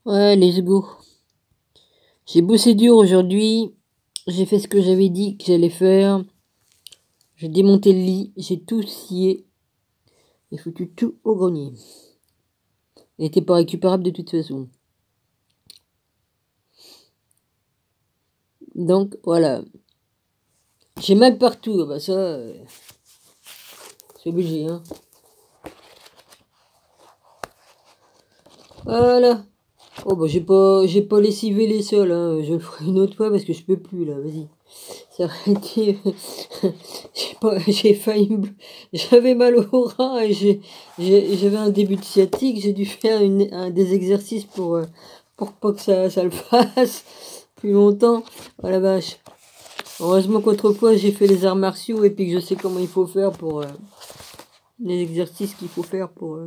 Ouais, let's go. J'ai bossé dur aujourd'hui. J'ai fait ce que j'avais dit que j'allais faire. J'ai démonté le lit. J'ai tout scié. J'ai foutu tout au grenier. Il n'était pas récupérable de toute façon. Donc, voilà. J'ai mal partout. Bah ça, c'est obligé, hein. Voilà. Oh, bah j'ai pas lessivé les sols, hein. Je le ferai une autre fois parce que je peux plus, là. Vas-y. Ça aurait été... j'ai failli j'avais mal au rein et j'avais un début de sciatique. J'ai dû faire des exercices pour pas que ça le fasse plus longtemps. Oh la vache. Heureusement qu'autrefois j'ai fait les arts martiaux et puis que je sais comment il faut faire pour les exercices qu'il faut faire pour...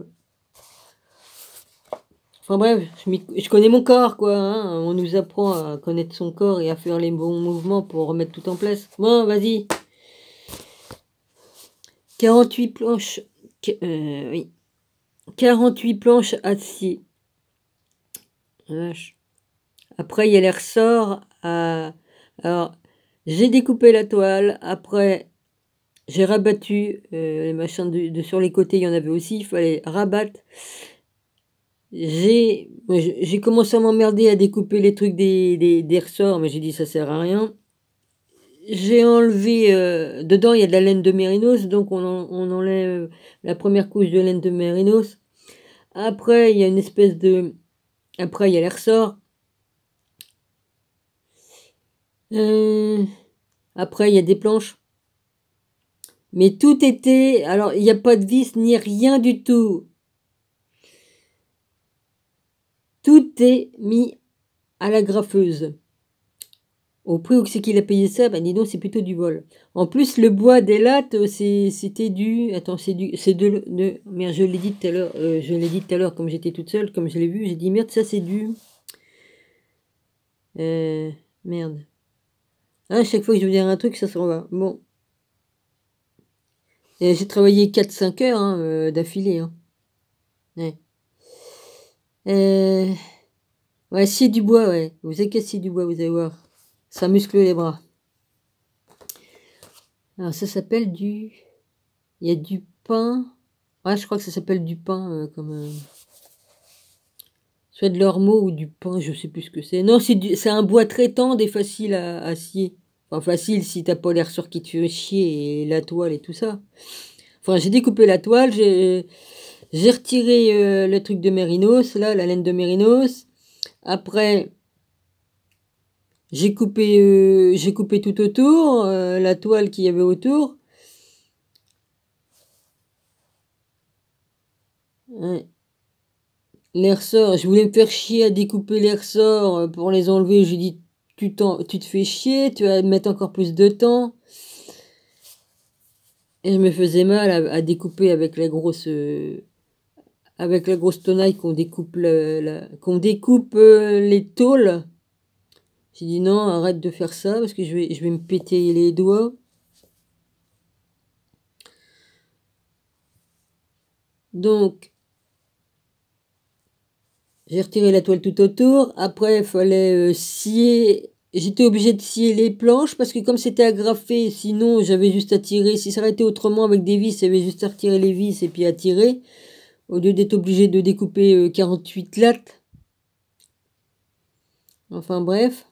Enfin bref, je connais mon corps, quoi. Hein. On nous apprend à connaître son corps et à faire les bons mouvements pour remettre tout en place. Bon, vas-y. 48 planches. Oui. 48 planches acier. Vache. Après, il y a les ressorts. Alors, j'ai découpé la toile. Après, j'ai rabattu les machins sur les côtés. Il y en avait aussi. Il fallait rabattre. J'ai commencé à m'emmerder à découper les trucs des ressorts, mais j'ai dit ça sert à rien. J'ai enlevé, dedans il y a de la laine de mérinos, donc on enlève la première couche de laine de mérinos. Après il y a une espèce de... Après il y a les ressorts. Après il y a des planches. Mais tout était... Alors il n'y a pas de vis ni rien du tout. Tout est mis à la graffeuse. Au prix où c'est qu'il a payé ça, ben dis donc, c'est plutôt du vol. En plus, le bois des lattes, c'était du... Attends, c'est de... Merde, je l'ai dit tout à l'heure, comme j'étais toute seule, comme je l'ai vu, j'ai dit, merde, ça c'est du... Merde. Ah, chaque fois que je veux dire un truc, ça s'en va. Bon. J'ai travaillé 4-5 heures hein, d'affilée. Hein. Ouais. Ouais, scier du bois, ouais. Vous avez qu'à scier du bois, vous allez voir. Ça muscle les bras. Alors, ça s'appelle du... Il y a du pain. Ouais, je crois que ça s'appelle du pain, soit de l'ormeau ou du pain, je sais plus ce que c'est. Non, c'est un bois très tendre et facile à scier. Enfin, facile si t'as pas les ressorts qui te fait chier et la toile et tout ça. Enfin, j'ai découpé la toile, j'ai retiré le truc de mérinos, là, la laine de mérinos. Après, j'ai coupé tout autour, la toile qu'il y avait autour. Ouais. Les ressorts, je voulais me faire chier à découper les ressorts pour les enlever. J'ai dit, tu te fais chier, tu vas mettre encore plus de temps. Et je me faisais mal à découper avec la grosse tenaille qu'on découpe, les tôles. J'ai dit non, arrête de faire ça parce que je vais me péter les doigts. Donc, j'ai retiré la toile tout autour. Après, il fallait scier. J'étais obligée de scier les planches parce que comme c'était agrafé, sinon j'avais juste à tirer. Si ça aurait été autrement avec des vis, j'avais juste à retirer les vis et puis à tirer. Au lieu d'être obligé de découper 48 lattes. Enfin bref,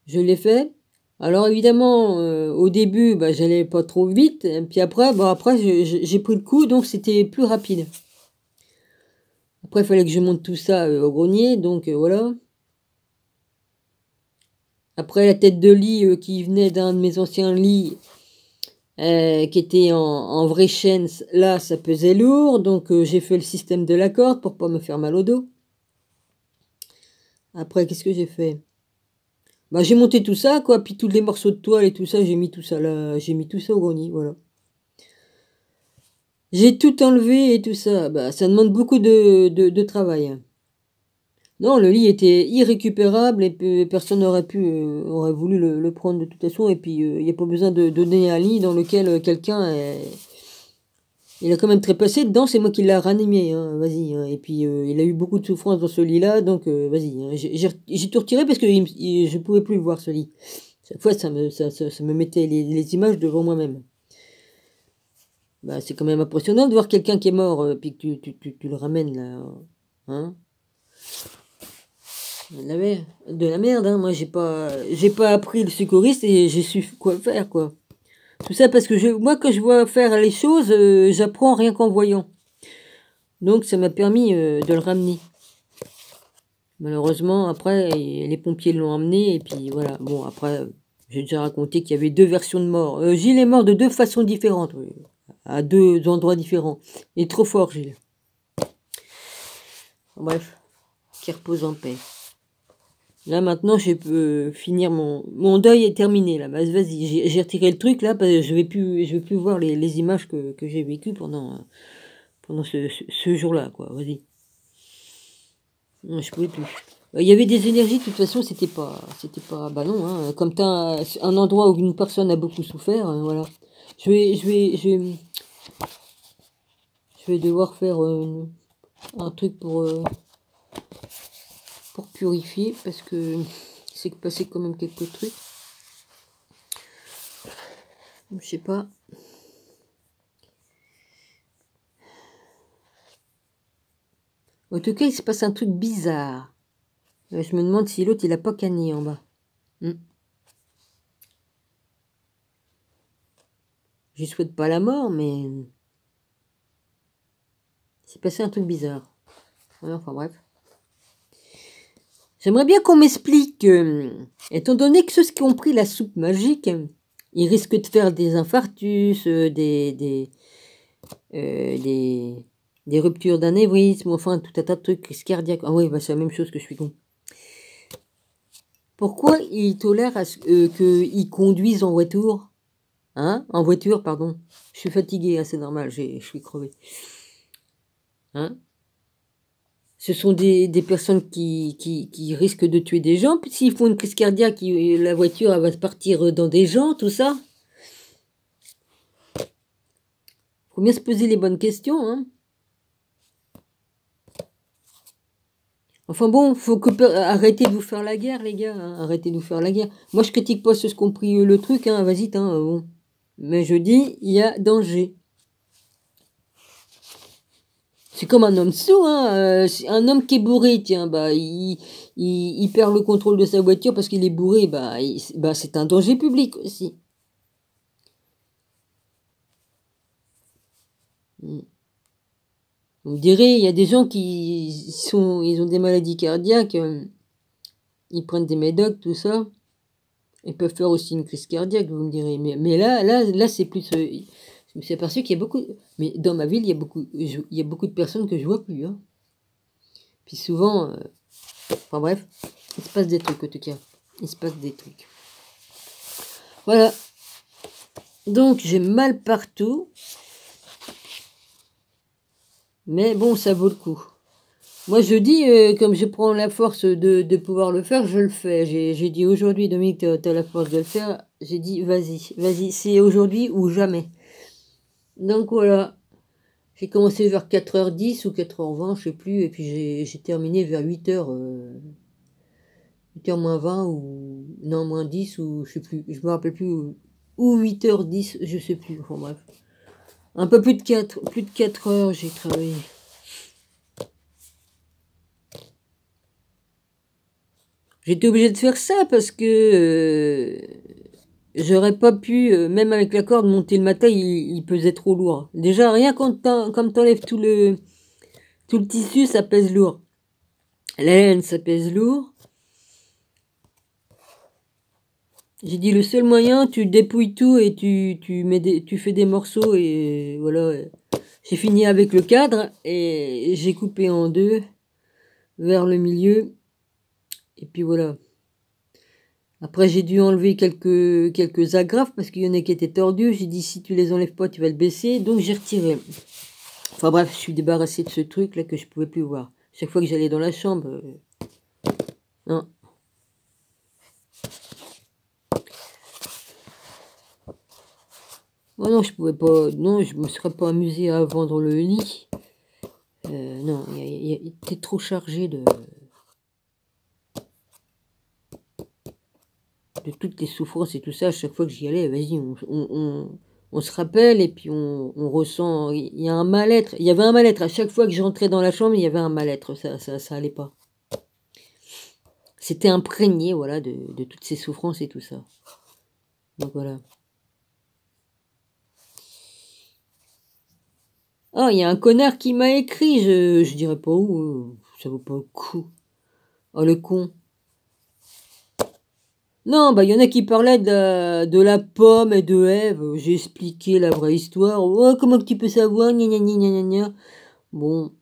je l'ai fait. Alors évidemment, au début, bah, j'allais pas trop vite. Et puis après, j'ai pris le coup, donc c'était plus rapide. Après, il fallait que je monte tout ça au grenier, donc voilà. Après, la tête de lit qui venait d'un de mes anciens lits, qui était en vraie chaîne, là, ça pesait lourd. Donc, j'ai fait le système de la corde pour pas me faire mal au dos. Après, qu'est-ce que j'ai fait? Bah, j'ai monté tout ça, quoi. Puis tous les morceaux de toile et tout ça, j'ai mis tout ça là. J'ai mis tout ça au grenier, voilà. J'ai tout enlevé et tout ça. Bah, ça demande beaucoup de travail. Non, le lit était irrécupérable et personne aurait voulu le prendre de toute façon. Et puis, il n'y a pas besoin de donner un lit dans lequel quelqu'un Il a quand même trépassé dedans, c'est moi qui l'ai ranimé, hein, vas-y. Hein. Et puis, il a eu beaucoup de souffrance dans ce lit-là, donc vas-y. Hein. J'ai tout retiré parce que je ne pouvais plus le voir, ce lit. Chaque fois, ça me mettait les images devant moi-même. Bah, c'est quand même impressionnant de voir quelqu'un qui est mort, puis que tu le ramènes, là. Hein? De la merde, hein. Moi, j'ai pas appris le secouriste et j'ai su quoi faire, quoi. Tout ça parce que moi, quand je vois faire les choses, j'apprends rien qu'en voyant. Donc, ça m'a permis de le ramener. Malheureusement, après, les pompiers l'ont emmené. Et puis, voilà. Bon, après, j'ai déjà raconté qu'il y avait 2 versions de mort. Gilles est mort de 2 façons différentes. Oui, à 2 endroits différents. Il est trop fort, Gilles. Bref, qu'il repose en paix. Là, maintenant, je peux finir mon deuil est terminé, là. Bah, vas-y, j'ai retiré le truc, là, parce que je vais plus voir les images que j'ai vécues pendant ce jour-là, quoi. Vas-y. Je pouvais plus. Il y avait des énergies, de toute façon, c'était pas, bah non, hein. Comme t'as un endroit où une personne a beaucoup souffert, voilà. Je vais devoir faire un truc pour purifier, parce que c'est passé quand même quelques trucs. Je sais pas. En tout cas, il se passe un truc bizarre. Je me demande si l'autre, il a pas canné en bas. Je souhaite pas la mort, mais... il s'est passé un truc bizarre. Ouais, enfin bref. J'aimerais bien qu'on m'explique, étant donné que ceux qui ont pris la soupe magique, ils risquent de faire des infarctus, des ruptures d'anévrisme, enfin tout un tas de trucs, crise cardiaque. Ah oui, bah, c'est la même chose que je suis con. Pourquoi ils tolèrent qu'ils conduisent en voiture? Hein? En voiture, pardon. Je suis fatigué, hein, c'est normal, je suis crevé. Hein? Ce sont des personnes qui risquent de tuer des gens. Puis s'ils font une crise cardiaque, la voiture elle va partir dans des gens, tout ça. Faut bien se poser les bonnes questions. Hein. Enfin bon, faut arrêtez de vous faire la guerre, les gars. Hein. Arrêtez de vous faire la guerre. Moi, je critique pas ceux qui ont pris le truc. Hein. Vas-y, bon. Mais je dis, il y a danger. C'est comme un homme sourd, hein. Un homme qui est bourré, tiens, bah, il perd le contrôle de sa voiture parce qu'il est bourré, bah, c'est un danger public aussi. Vous me direz, il y a des gens ils ont des maladies cardiaques, ils prennent des médocs, tout ça. Ils peuvent faire aussi une crise cardiaque, vous me direz. Mais là, c'est plus. Je me suis aperçu qu'il y a beaucoup. Mais dans ma ville, il y a beaucoup de personnes que je vois plus. Hein. Puis souvent. Enfin bref, il se passe des trucs en tout cas. Il se passe des trucs. Voilà. Donc j'ai mal partout. Mais bon, ça vaut le coup. Moi je dis, comme je prends la force de pouvoir le faire, je le fais. J'ai dit aujourd'hui, Dominique, tu as la force de le faire. J'ai dit, vas-y, c'est aujourd'hui ou jamais. Donc voilà. J'ai commencé vers 4h10 ou 4h20, je sais plus, et puis j'ai terminé vers 8h, 8h moins 20 ou non moins 10 ou je sais plus, je me rappelle plus, ou 8h10, je sais plus, enfin bref. Un peu plus de 4 heures j'ai travaillé. J'étais obligé de faire ça parce que j'aurais pas pu, même avec la corde, monter le matin, il pesait trop lourd. Déjà, rien comme t'enlèves tout le tissu, ça pèse lourd. La laine, ça pèse lourd. J'ai dit le seul moyen, tu dépouilles tout et tu fais des morceaux et voilà. J'ai fini avec le cadre et j'ai coupé en 2 vers le milieu. Et puis voilà. Après j'ai dû enlever quelques agrafes parce qu'il y en a qui étaient tordus. J'ai dit si tu les enlèves pas, tu vas le baisser. Donc j'ai retiré. Enfin bref, je suis débarrassé de ce truc là que je pouvais plus voir. Chaque fois que j'allais dans la chambre. Non. Oh non, je pouvais pas. Non, je me serais pas amusé à vendre le lit. Non, il était trop chargé de toutes les souffrances et tout ça. À chaque fois que j'y allais, vas-y, on se rappelle et puis on ressent. Il y a un mal-être. Il y avait un mal-être. À chaque fois que j'entrais dans la chambre, il y avait un mal-être. Ça allait pas. C'était imprégné, voilà, de toutes ces souffrances et tout ça. Donc voilà. Ah, il y a un connard qui m'a écrit, je dirais pas où, ça vaut pas le coup. Oh, le con. Non, bah, il y en a qui parlaient de la pomme et de Ève. J'ai expliqué la vraie histoire. Oh, comment que tu peux savoir? Gna gna gna gna gna gna. Bon.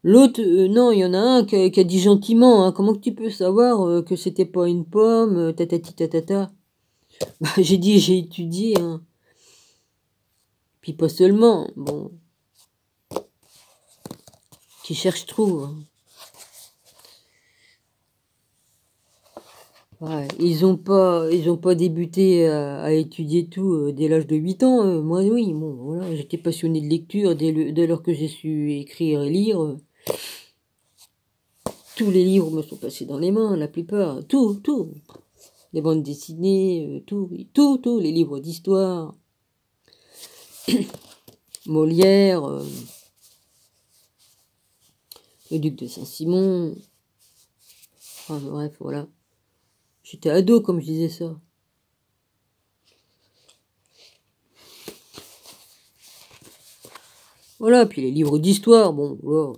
L'autre, non, il y en a un qui a dit gentiment, hein, comment que tu peux savoir que c'était pas une pomme, tatati tatata. Bah, j'ai dit, j'ai étudié, hein. Puis pas seulement, bon. Qui cherche trouve, hein. Ouais, ils ont pas débuté à étudier tout dès l'âge de 8 ans. Moi, oui, bon, voilà, j'étais passionné de lecture dès lors que j'ai su écrire et lire. Tous les livres me sont passés dans les mains, la plupart. Tout. Les bandes dessinées, tout. Les livres d'histoire. Molière, le Duc de Saint-Simon. Enfin, bref, voilà. J'étais ado comme je disais ça. Voilà, puis les livres d'histoire, bon, voilà.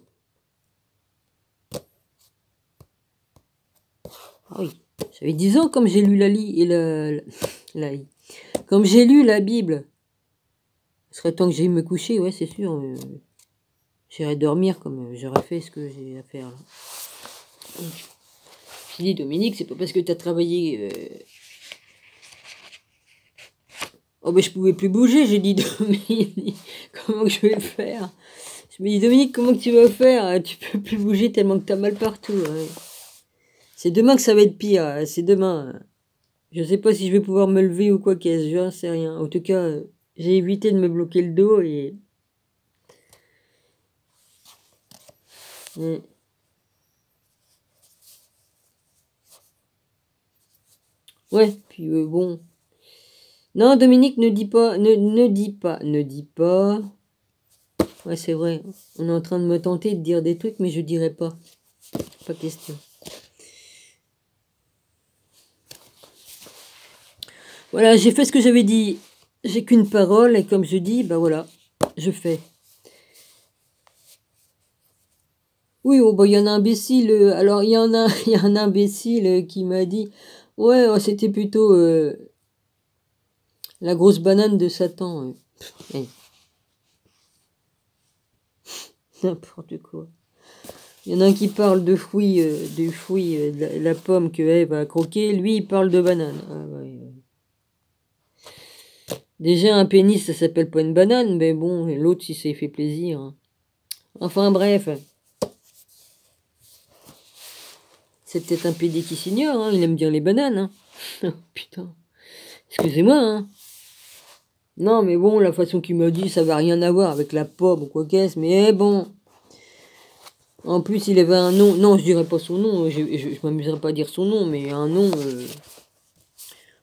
Ah oui, j'avais 10 ans comme j'ai lu comme j'ai lu la Bible. Ce serait temps que j'aille me coucher, ouais, c'est sûr. J'irai dormir comme j'aurais fait ce que j'ai à faire là. Je dis Dominique, c'est pas parce que t'as travaillé. Oh ben je pouvais plus bouger, j'ai dit Dominique, comment que je vais faire? Je me dis Dominique, comment que tu vas faire? Tu peux plus bouger tellement que t'as mal partout. Ouais. C'est demain que ça va être pire, c'est demain. Je sais pas si je vais pouvoir me lever ou quoi qu'est-ce, j'en sais rien. En tout cas, j'ai évité de me bloquer le dos et. Mm. Ouais, puis bon. Non, Dominique, ne dis pas, ne dis pas, ne dis pas. Ouais, c'est vrai. On est en train de me tenter de dire des trucs, mais je dirai pas. Pas question. Voilà, j'ai fait ce que j'avais dit. J'ai qu'une parole, et comme je dis, bah voilà, je fais. Oui, oh, bah, il y en a un imbécile. Alors, il y a un imbécile qui m'a dit, ouais, oh, c'était plutôt la grosse banane de Satan. Eh, n'importe quoi. Il y en a un qui parle de fruits, de la pomme que Ève a croqué. Lui, il parle de banane. Ah, ouais. Déjà, un pénis, ça s'appelle pas une banane, mais bon, l'autre, si ça lui fait plaisir, hein. Enfin, bref. C'est peut-être un PD qui s'ignore, hein. Il aime bien les bananes, hein. Oh, putain. Excusez-moi, hein. Non, mais bon, la façon qu'il m'a dit, ça va rien à voir avec la pomme ou quoi qu'est-ce, mais bon. En plus, il avait un nom. Non, je dirais pas son nom, je m'amuserais pas à dire son nom, mais un nom.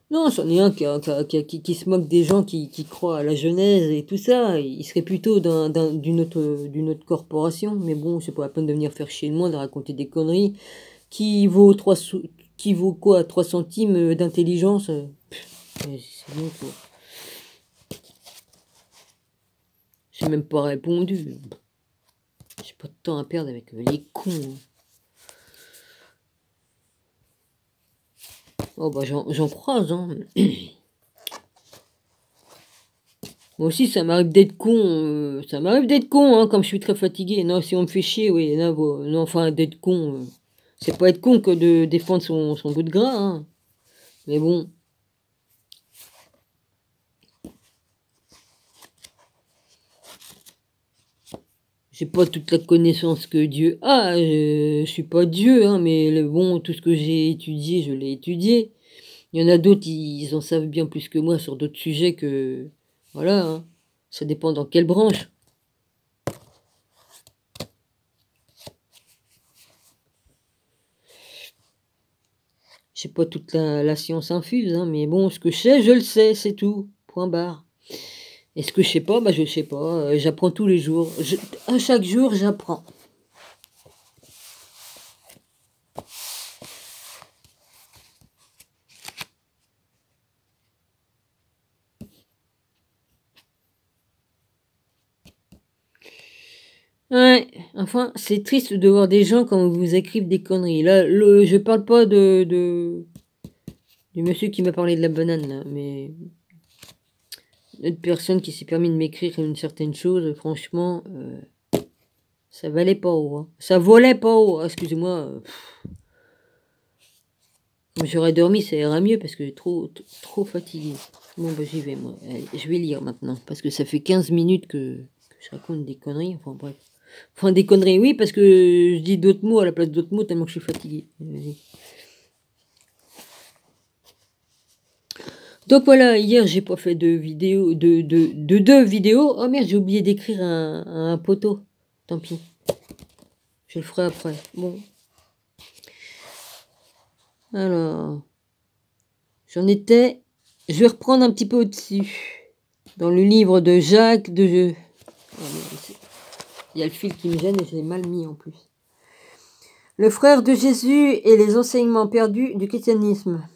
Non, c'en est un qui se moque des gens qui croient à la Genèse et tout ça. Il serait plutôt d'une autre corporation, mais bon, c'est pas la peine de venir faire chier le monde, de raconter des conneries. Qui vaut quoi, 3 centimes d'intelligence? C'est bon, quoi. J'ai même pas répondu. J'ai pas de temps à perdre avec les cons, hein. Oh bah j'en croise, hein. Moi aussi ça m'arrive d'être con, hein, comme je suis très fatigué. Non, si on me fait chier, oui, non, bon, non, enfin d'être con, c'est pas être con que de défendre son bout de gras, hein. Mais bon. J'ai pas toute la connaissance que Dieu a, je suis pas Dieu, hein, mais bon, tout ce que j'ai étudié, je l'ai étudié. Il y en a d'autres, ils en savent bien plus que moi sur d'autres sujets que Voilà, hein. Ça dépend dans quelle branche. J'ai pas toute la science infuse, hein, mais bon, ce que je le sais, c'est tout. Point barre. Et ce que je sais pas, bah je sais pas. J'apprends tous les jours. À chaque jour, j'apprends. Ouais, enfin, c'est triste de voir des gens quand vous écrivent des conneries. Là, je parle pas du monsieur qui m'a parlé de la banane, là, mais une personne qui s'est permis de m'écrire une certaine chose, franchement, ça valait pas haut. Hein. Ça volait pas haut, excusez-moi. J'aurais dormi, ça ira mieux parce que trop fatigué. Bon, bah j'y vais, moi. Allez, je vais lire maintenant, parce que ça fait 15 minutes que je raconte des conneries, enfin bref. Enfin, des conneries, oui, parce que je dis d'autres mots à la place d'autres mots tellement que je suis fatigué. Donc voilà, hier j'ai pas fait de vidéo, de deux vidéos. Oh merde, j'ai oublié d'écrire un poteau. Tant pis. Je le ferai après. Bon. Alors. J'en étais. Je vais reprendre un petit peu au-dessus. Dans le livre de Jacques de. Oh, il y a le fil qui me gêne et je l'ai mal mis en plus. Le frère de Jésus et les enseignements perdus du christianisme.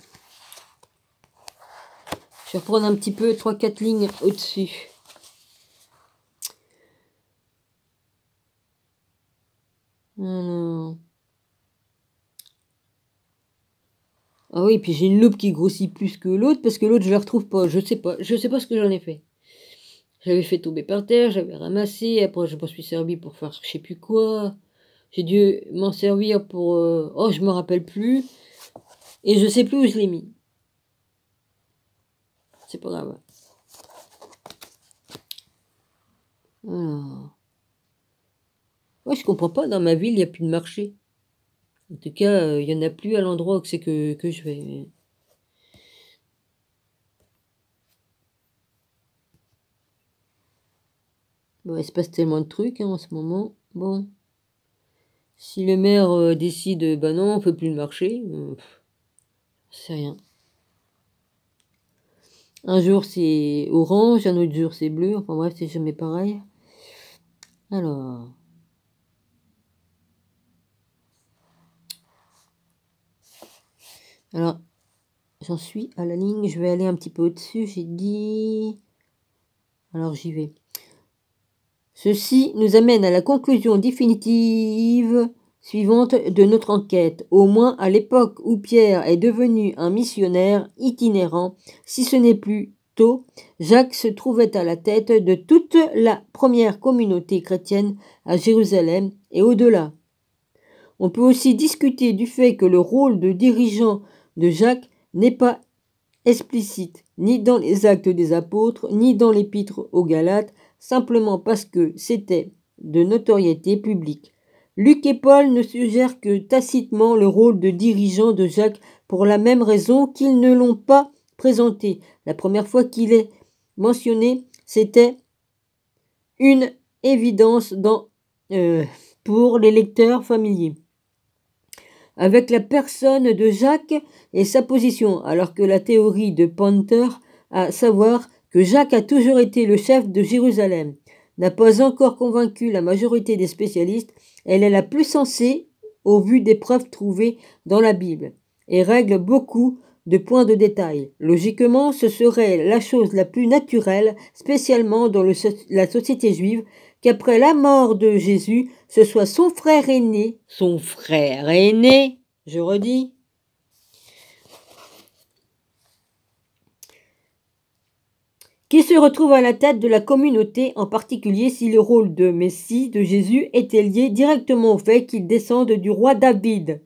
Je vais reprendre un petit peu 3-4 lignes au-dessus. Alors. Ah oui, puis j'ai une loupe qui grossit plus que l'autre parce que l'autre je la retrouve pas. Je sais pas ce que j'en ai fait. J'avais fait tomber par terre, j'avais ramassé, après je m'en suis servi pour faire je sais plus quoi. J'ai dû m'en servir pour... Oh, je me rappelle plus. Et je sais plus où je l'ai mis. C'est pas grave. Alors... Ouais, je comprends pas, dans ma ville, il n'y a plus de marché. En tout cas, il n'y en a plus à l'endroit où c'est que je vais. Bon, il se passe tellement de trucs hein, en ce moment. Bon. Si le maire décide, bah non, on fait plus le marché, c'est rien. Un jour c'est orange, un autre jour c'est bleu, enfin bref, c'est jamais pareil. Alors. Alors, j'en suis à la ligne, je vais aller un petit peu au-dessus, j'ai dit... Alors j'y vais. Ceci nous amène à la conclusion définitive suivante de notre enquête. Au moins à l'époque où Pierre est devenu un missionnaire itinérant, si ce n'est plus tôt, Jacques se trouvait à la tête de toute la première communauté chrétienne à Jérusalem et au-delà. On peut aussi discuter du fait que le rôle de dirigeant de Jacques n'est pas explicite, ni dans les Actes des Apôtres, ni dans l'Épître aux Galates, simplement parce que c'était de notoriété publique. Luc et Paul ne suggèrent que tacitement le rôle de dirigeant de Jacques pour la même raison qu'ils ne l'ont pas présenté. La première fois qu'il est mentionné, c'était une évidence pour les lecteurs familiers. Avec la personne de Jacques et sa position, alors que la théorie de Panther, à savoir que Jacques a toujours été le chef de Jérusalem, n'a pas encore convaincu la majorité des spécialistes, elle est la plus sensée au vu des preuves trouvées dans la Bible et règle beaucoup de points de détail. Logiquement, ce serait la chose la plus naturelle, spécialement dans la société juive, qu'après la mort de Jésus, ce soit son frère aîné, je redis, qui se retrouve à la tête de la communauté, en particulier si le rôle de Messie de Jésus était lié directement au fait qu'il descende du roi David.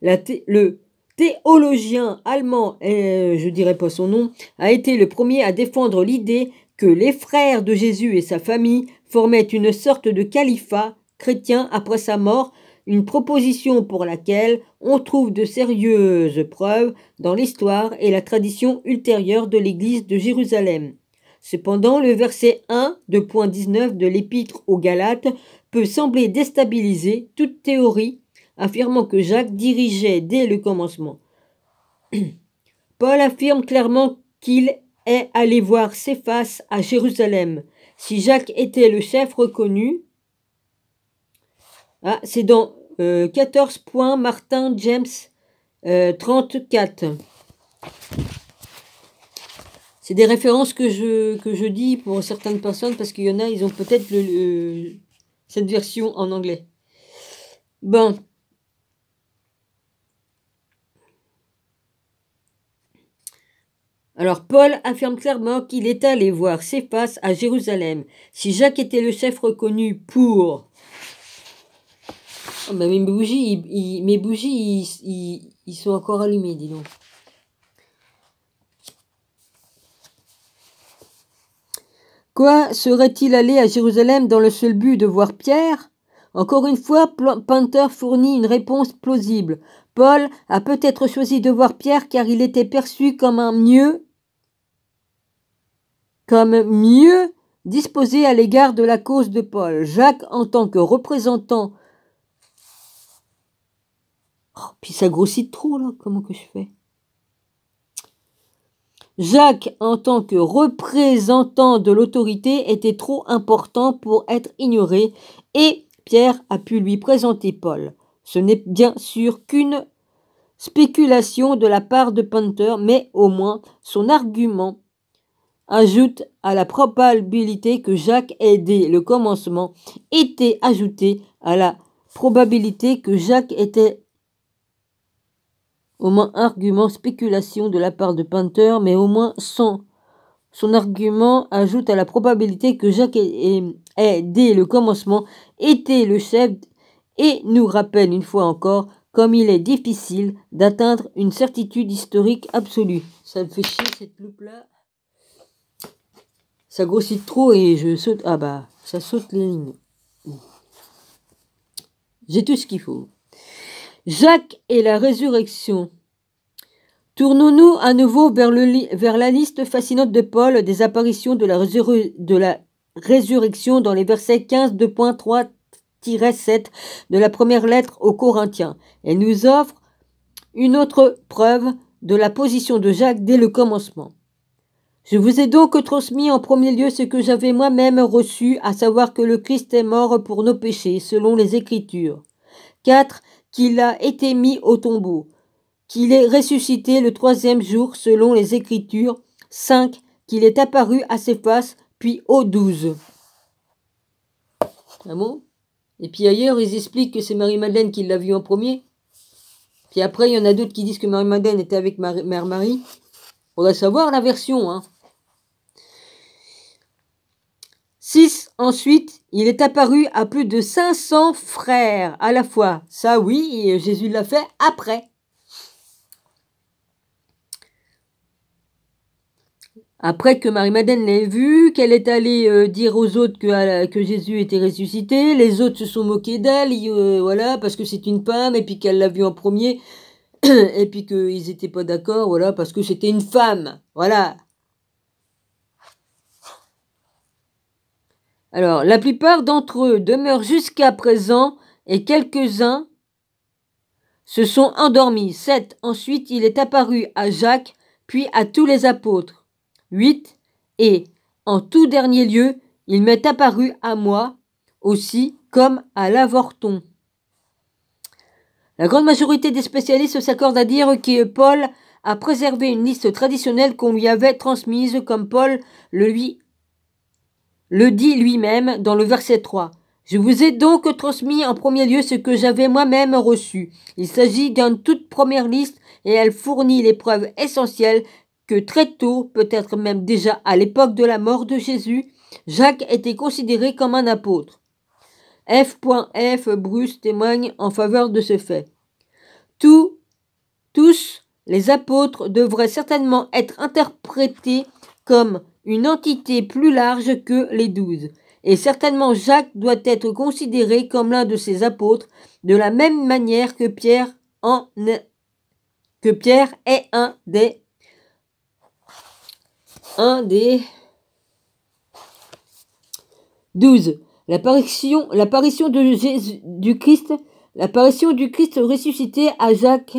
Le théologien allemand, je ne dirai pas son nom, a été le premier à défendre l'idée que les frères de Jésus et sa famille formaient une sorte de califat chrétien après sa mort, une proposition pour laquelle on trouve de sérieuses preuves dans l'histoire et la tradition ultérieure de l'Église de Jérusalem. Cependant, le verset 1 de point 19 de l'Épître aux Galates peut sembler déstabiliser toute théorie affirmant que Jacques dirigeait dès le commencement. Paul affirme clairement qu'il est allé voir Céphas à Jérusalem. Si Jacques était le chef reconnu, c'est dans 14 points Martin James 34. C'est des références que je dis pour certaines personnes parce qu'il y en a, ils ont peut-être cette version en anglais. Bon. Alors, Paul affirme clairement qu'il est allé voir Céphas à Jérusalem. Si Jacques était le chef reconnu pour... Oh, mes bougies, ils sont encore allumés, dis donc. Quoi, serait-il allé à Jérusalem dans le seul but de voir Pierre? Encore une fois, Panther fournit une réponse plausible. Paul a peut-être choisi de voir Pierre car il était perçu comme mieux disposé à l'égard de la cause de Paul. Jacques, en tant que représentant... Oh, puis ça grossit trop, là. Comment que je fais? Jacques, en tant que représentant de l'autorité, était trop important pour être ignoré et Pierre a pu lui présenter Paul. Ce n'est bien sûr qu'une spéculation de la part de Panther, mais au moins son argument ajoute à la probabilité que Jacques ait dès le commencement été ajouté à la probabilité que Jacques était au moins argument spéculation de la part de Panther, mais au moins son argument ajoute à la probabilité que Jacques ait dès le commencement été le chef et nous rappelle une fois encore comme il est difficile d'atteindre une certitude historique absolue. Ça me fait chier cette loupe-là. Ça grossit trop et je saute. Ah bah, ça saute les lignes. J'ai tout ce qu'il faut. Jacques et la résurrection. Tournons-nous à nouveau vers la liste fascinante de Paul des apparitions de la résurrection dans les versets 15.3-7 de la première lettre aux Corinthiens. Elle nous offre une autre preuve de la position de Jacques dès le commencement. Je vous ai donc transmis en premier lieu ce que j'avais moi-même reçu, à savoir que le Christ est mort pour nos péchés, selon les Écritures. 4. Qu'il a été mis au tombeau. Qu'il est ressuscité le 3e jour, selon les Écritures. 5. Qu'il est apparu à Céphas, puis aux 12. Ah bon? Et puis ailleurs, ils expliquent que c'est Marie-Madeleine qui l'a vu en premier. Puis après, il y en a d'autres qui disent que Marie-Madeleine était avec Mère Marie. Faudrait savoir la version, hein. 6. Ensuite, il est apparu à plus de 500 frères à la fois. Ça, oui, Jésus l'a fait après. Après que Marie-Madeleine l'ait vu, qu'elle est allée dire aux autres que Jésus était ressuscité, les autres se sont moqués d'elle, voilà, parce que c'est une femme, et puis qu'elle l'a vu en premier, et puis qu'ils n'étaient pas d'accord, voilà, parce que c'était une femme, voilà. Alors, la plupart d'entre eux demeurent jusqu'à présent, et quelques-uns se sont endormis. 7. Ensuite, il est apparu à Jacques, puis à tous les apôtres. 8. Et, en tout dernier lieu, il m'est apparu à moi aussi, comme à l'avorton. La grande majorité des spécialistes s'accordent à dire que Paul a préservé une liste traditionnelle qu'on lui avait transmise, comme Paul le dit lui-même dans le verset 3. Je vous ai donc transmis en premier lieu ce que j'avais moi-même reçu. Il s'agit d'une toute première liste et elle fournit les preuves essentielles que très tôt, peut-être même déjà à l'époque de la mort de Jésus, Jacques était considéré comme un apôtre. F.F. Bruce témoigne en faveur de ce fait. Tous les apôtres devraient certainement être interprétés comme une entité plus large que les 12. Et certainement Jacques doit être considéré comme l'un de ces apôtres, de la même manière que Pierre est un des 12. L'apparition du Christ ressuscité à Jacques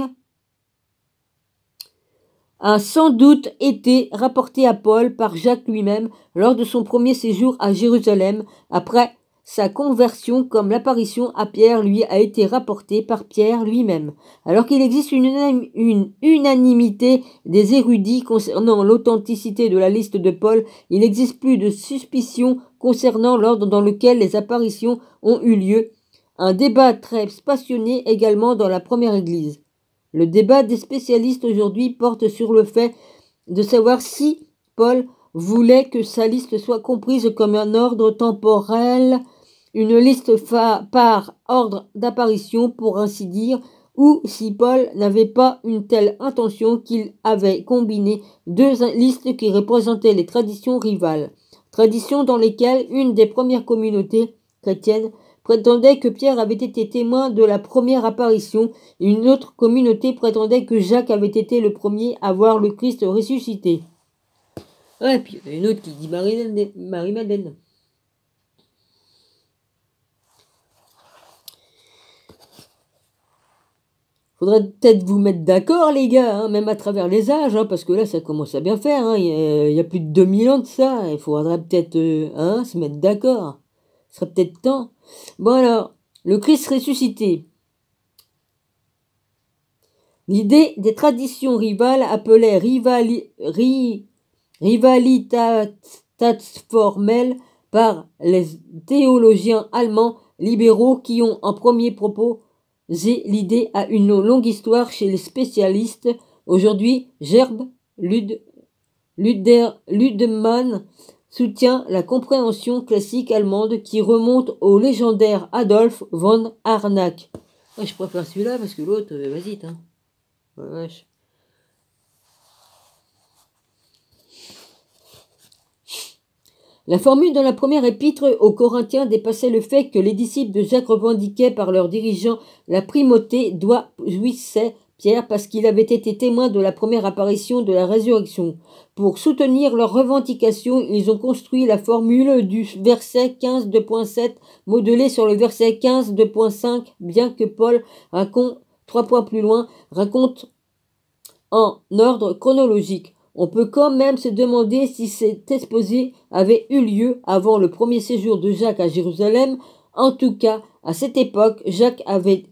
a sans doute été rapportée à Paul par Jacques lui-même lors de son premier séjour à Jérusalem après sa conversion, comme l'apparition à Pierre lui a été rapportée par Pierre lui-même. Alors qu'il existe une unanimité des érudits concernant l'authenticité de la liste de Paul, il n'existe plus de suspicion concernant l'ordre dans lequel les apparitions ont eu lieu. Un débat très passionné également dans la première Église. Le débat des spécialistes aujourd'hui porte sur le fait de savoir si Paul voulait que sa liste soit comprise comme un ordre temporel, une liste par ordre d'apparition pour ainsi dire, ou si Paul n'avait pas une telle intention qu'il avait combiné deux listes qui représentaient les traditions rivales, traditions dans lesquelles une des premières communautés chrétiennes prétendait que Pierre avait été témoin de la première apparition et une autre communauté prétendait que Jacques avait été le premier à voir le Christ ressuscité. Ouais, puis il y en a une autre qui dit Marie-Madeleine. Faudrait peut-être vous mettre d'accord, les gars, hein, même à travers les âges, hein, parce que là, ça commence à bien faire. Hein, il y a plus de 2000 ans de ça. Il faudrait peut-être se mettre d'accord. Ce serait peut-être temps. Bon alors, le Christ ressuscité. L'idée des traditions rivales appelées rivalitätsformel par les théologiens allemands libéraux qui ont en premier proposé l'idée a une longue histoire chez les spécialistes. Aujourd'hui, Gerb Ludemann soutient la compréhension classique allemande qui remonte au légendaire Adolf von Harnack. Ouais, je préfère celui-là parce que l'autre, vas-y, hein. Ouais, wesh. La formule de la première épître aux Corinthiens dépassait le fait que les disciples de Jacques revendiquaient par leurs dirigeants la primauté dont jouissait Pierre parce qu'il avait été témoin de la première apparition de la résurrection. Pour soutenir leurs revendications, ils ont construit la formule du verset 15.2.7 modelée sur le verset 15.2.5, bien que Paul raconte 3 points plus loin, raconte en ordre chronologique. On peut quand même se demander si cet exposé avait eu lieu avant le premier séjour de Jacques à Jérusalem. En tout cas, à cette époque, Jacques avait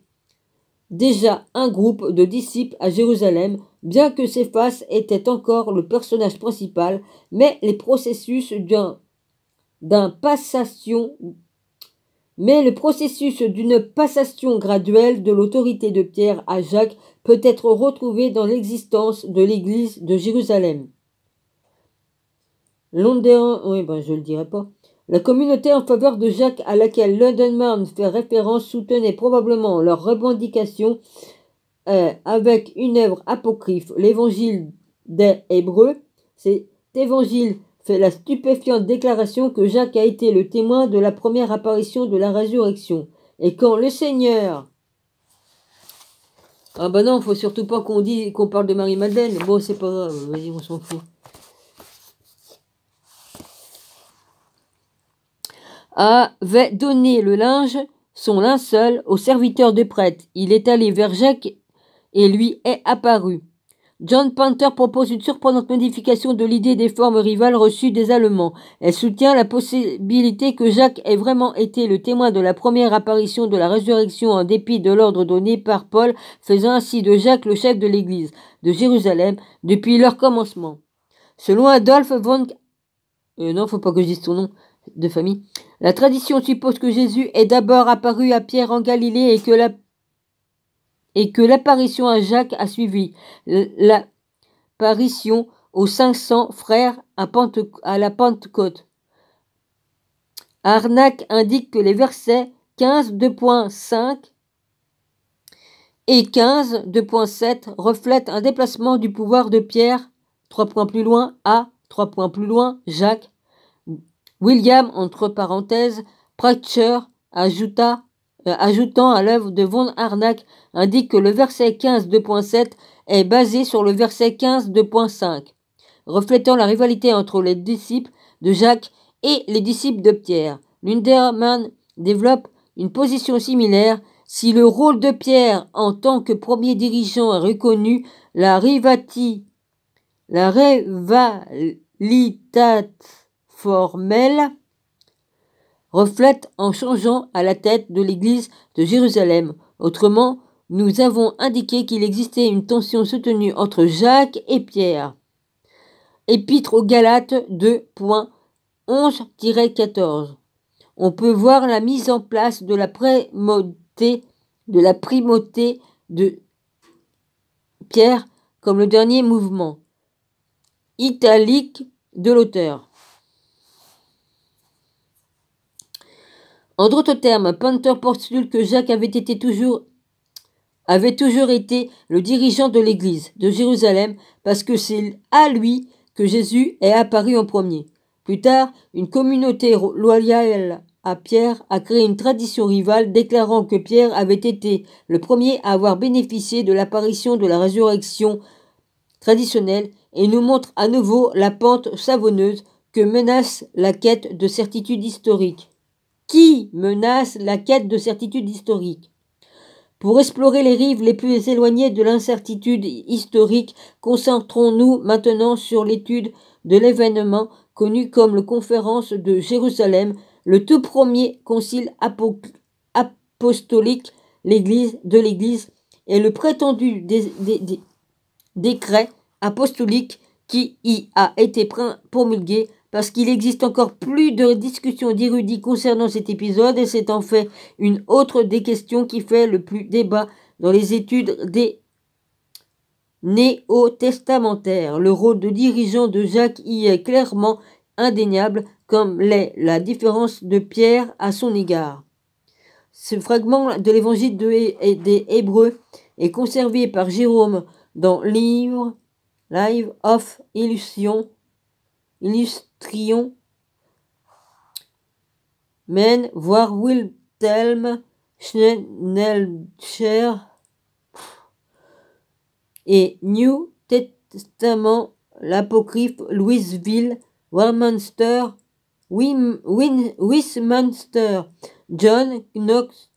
déjà un groupe de disciples à Jérusalem, bien que Céphas était encore le personnage principal, mais le processus d'une passation graduelle de l'autorité de Pierre à Jacques peut être retrouvé dans l'existence de l'église de Jérusalem. Je le dirai pas. La communauté en faveur de Jacques à laquelle Ludemann fait référence soutenait probablement leur revendication avec une œuvre apocryphe, l'évangile des Hébreux. Cet évangile fait la stupéfiante déclaration que Jacques a été le témoin de la première apparition de la résurrection. Et quand le Seigneur... Ah bah non, faut surtout pas qu'on parle de Marie-Madeleine. Bon, c'est pas grave, vas-y, on s'en fout. Avait donné le linge, son linceul, au serviteur de prêtre. Il est allé vers Jacques et lui est apparu. John Panther propose une surprenante modification de l'idée des formes rivales reçues des Allemands. Elle soutient la possibilité que Jacques ait vraiment été le témoin de la première apparition de la résurrection en dépit de l'ordre donné par Paul, faisant ainsi de Jacques le chef de l'église de Jérusalem depuis leur commencement. Selon Adolphe von... non, faut pas que je dise son nom de famille. La tradition suppose que Jésus est d'abord apparu à Pierre en Galilée et que l'apparition à Jacques a suivi l'apparition aux 500 frères à la Pentecôte. Harnack indique que les versets 15.2.5 et 15.2.7 reflètent un déplacement du pouvoir de Pierre, 3 points plus loin, à 3 points plus loin, Jacques. William, entre parenthèses, Pratcher, ajoutant à l'œuvre de von Harnack, indique que le verset 15.2.7 est basé sur le verset 15.2.5, reflétant la rivalité entre les disciples de Jacques et les disciples de Pierre. Lunderman développe une position similaire. Si le rôle de Pierre en tant que premier dirigeant est reconnu, la rivalité formelle reflète en changeant à la tête de l'église de Jérusalem. Autrement, nous avons indiqué qu'il existait une tension soutenue entre Jacques et Pierre. Épître aux Galates 2.11-14. On peut voir la mise en place de la primauté de Pierre comme le dernier mouvement italique de l'auteur. En d'autres termes, Panther postule que Jacques avait toujours été le dirigeant de l'église de Jérusalem parce que c'est à lui que Jésus est apparu en premier. Plus tard, une communauté loyale à Pierre a créé une tradition rivale déclarant que Pierre avait été le premier à avoir bénéficié de l'apparition de la résurrection traditionnelle et nous montre à nouveau la pente savonneuse que menace la quête de certitude historique. Qui menace la quête de certitude historique? Pour explorer les rives les plus éloignées de l'incertitude historique, concentrons-nous maintenant sur l'étude de l'événement connu comme la conférence de Jérusalem, le tout premier concile apostolique de l'Église et le prétendu décret apostolique qui y a été promulgué parce qu'il existe encore plus de discussions d'érudits concernant cet épisode et c'est en fait une autre des questions qui fait le plus débat dans les études des néo-testamentaires. Le rôle de dirigeant de Jacques y est clairement indéniable comme l'est la différence de Pierre à son égard. Ce fragment de l'évangile des Hébreux est conservé par Jérôme dans le livre Live of Illustrion, Men, voir Wilhelm Schnellscher et New Testament, l'apocryphe Louisville, Westminster, John Knox,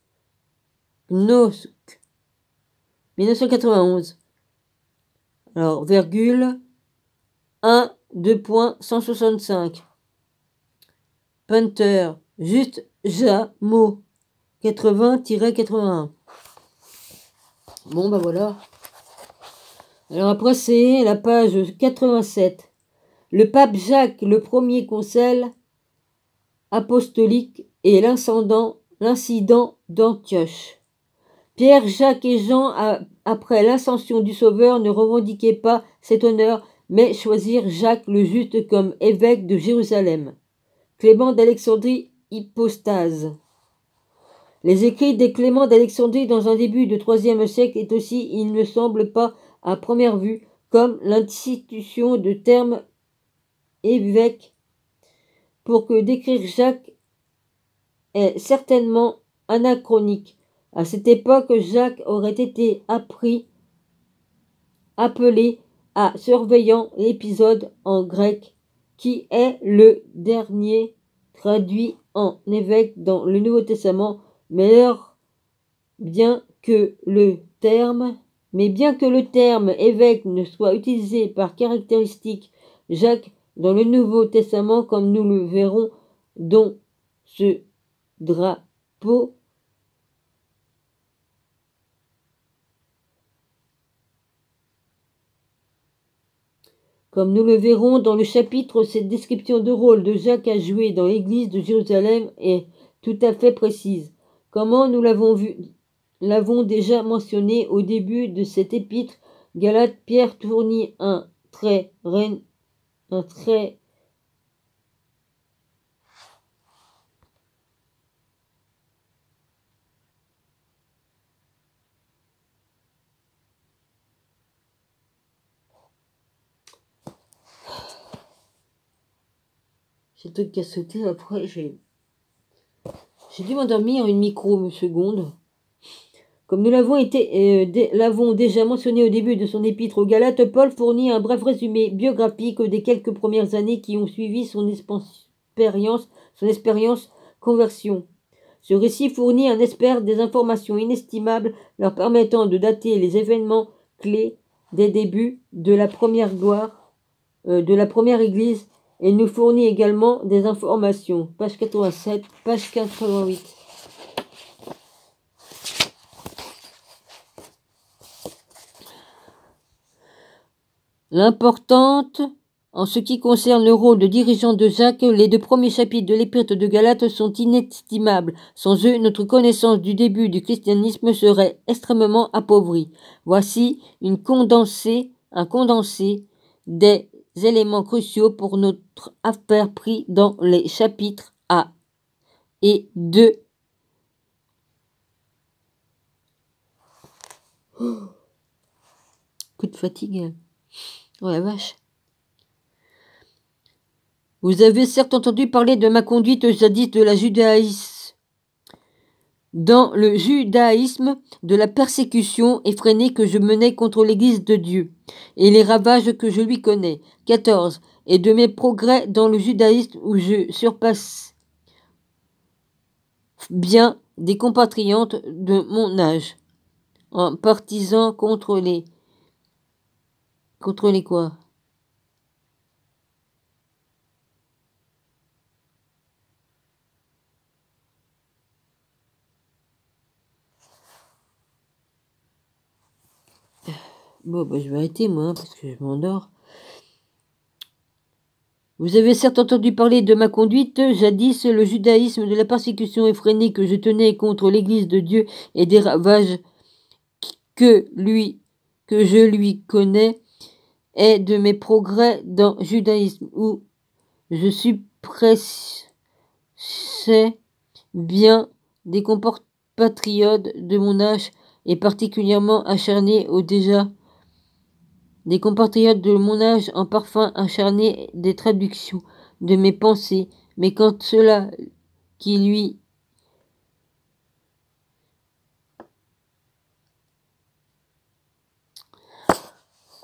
1991. Alors, virgule, 1, 2.165. Panther, juste Jamo, 80-81. Bon, bah voilà. Alors après, c'est la page 87. Le pape Jacques, le premier concile apostolique et l'incident d'Antioche. Pierre, Jacques et Jean, après l'ascension du Sauveur, ne revendiquaient pas cet honneur, mais choisirent Jacques le Juste comme évêque de Jérusalem. Clément d'Alexandrie, hypostase. Les écrits des Clément d'Alexandrie dans un début du IIIe siècle est aussi, il ne semble pas à première vue, comme l'institution de terme évêque pour que décrire Jacques est certainement anachronique. À cette époque, Jacques aurait été appelé à surveillant l'épisode en grec, qui est le dernier traduit en évêque dans le Nouveau Testament, mais bien que le terme évêque ne soit utilisé par caractéristique Jacques dans le Nouveau Testament, comme nous le verrons dans ce drapeau, comme nous le verrons dans le chapitre, cette description de rôle de Jacques à jouer dans l'église de Jérusalem est tout à fait précise. Comment nous l'avons déjà mentionné au début de cet épître, Galates, Pierre fournit un très J'ai le truc qui a sauté, après j'ai dû m'endormir une micro-seconde. Comme nous l'avons déjà mentionné au début de son épître aux Galates, Paul fournit un bref résumé biographique des quelques premières années qui ont suivi son expérience conversion. Ce récit fournit, on espère, des informations inestimables leur permettant de dater les événements clés des débuts de la première de la première église, et nous fournit également des informations. Page 87, page 88. L'importante, en ce qui concerne le rôle de dirigeant de Jacques, les 2 premiers chapitres de l'Épître de Galates sont inestimables. Sans eux, notre connaissance du début du christianisme serait extrêmement appauvrie. Voici un condensé des éléments cruciaux pour notre affaire pris dans les chapitres A et 2. Coup de fatigue. Oh la vache. Vous avez certes entendu parler de ma conduite jadis de la judaïsme. Dans le judaïsme, de la persécution effrénée que je menais contre l'Église de Dieu, et les ravages que je lui connais. 14. Et de mes progrès dans le judaïsme où je surpasse bien des compatriotes de mon âge, en partisan contre les quoi? Bon, bah, je vais arrêter, moi, hein, parce que je m'endors. Vous avez certes entendu parler de ma conduite, jadis le judaïsme, de la persécution effrénée que je tenais contre l'Église de Dieu et des ravages que je lui connais, et de mes progrès dans le judaïsme, où je suppressais bien des compatriotes de mon âge, et particulièrement acharnés au déjà des compatriotes de mon âge en parfum acharné des traductions de mes pensées, mais quand cela qui lui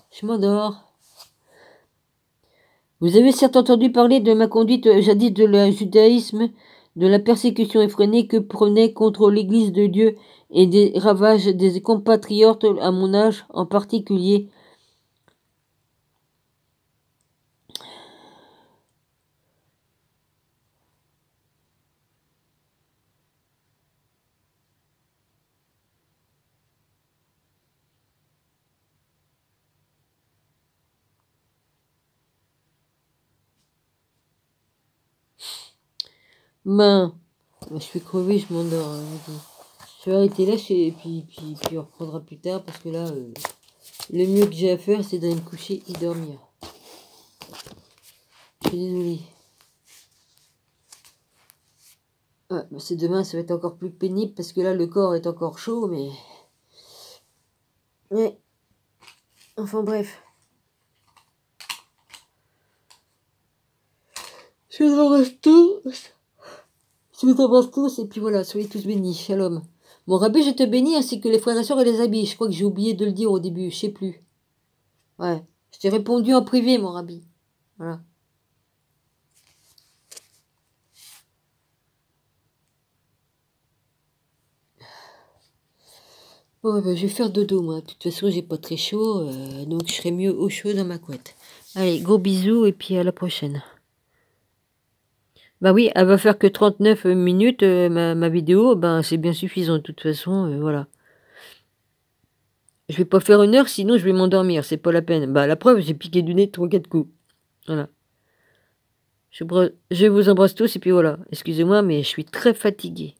je m'endors. Vous avez certes entendu parler de ma conduite jadis de le judaïsme, de la persécution effrénée que prenait contre l'Église de Dieu et des ravages des compatriotes à mon âge en particulier. Ben, je suis crevé, je m'endors. Je vais arrêter là et puis on reprendra plus tard parce que là, le mieux que j'ai à faire, c'est d'aller me coucher et dormir. Je suis désolée. Ouais, bah c'est demain, ça va être encore plus pénible parce que là, le corps est encore chaud, mais... Ouais. Enfin bref. Je vous embrasse tous. Je vous embrasse tous et puis voilà, soyez tous bénis. Shalom. Mon rabbi, je te bénis ainsi que les frères et sœurs et les habits. Je crois que j'ai oublié de le dire au début, je sais plus. Ouais. Je t'ai répondu en privé, mon rabbi. Voilà. Bon, ben, je vais faire dodo, moi. De toute façon, j'ai pas très chaud, donc je serai mieux au chaud dans ma couette. Allez, gros bisous et puis à la prochaine. Bah oui, elle va faire que 39 minutes, ma vidéo. Ben, c'est bien suffisant, de toute façon, voilà. Je vais pas faire 1 heure, sinon je vais m'endormir, c'est pas la peine. Bah, la preuve, j'ai piqué du nez 3-4 coups. Voilà. Je vous embrasse tous et puis voilà. Excusez-moi, mais je suis très fatiguée.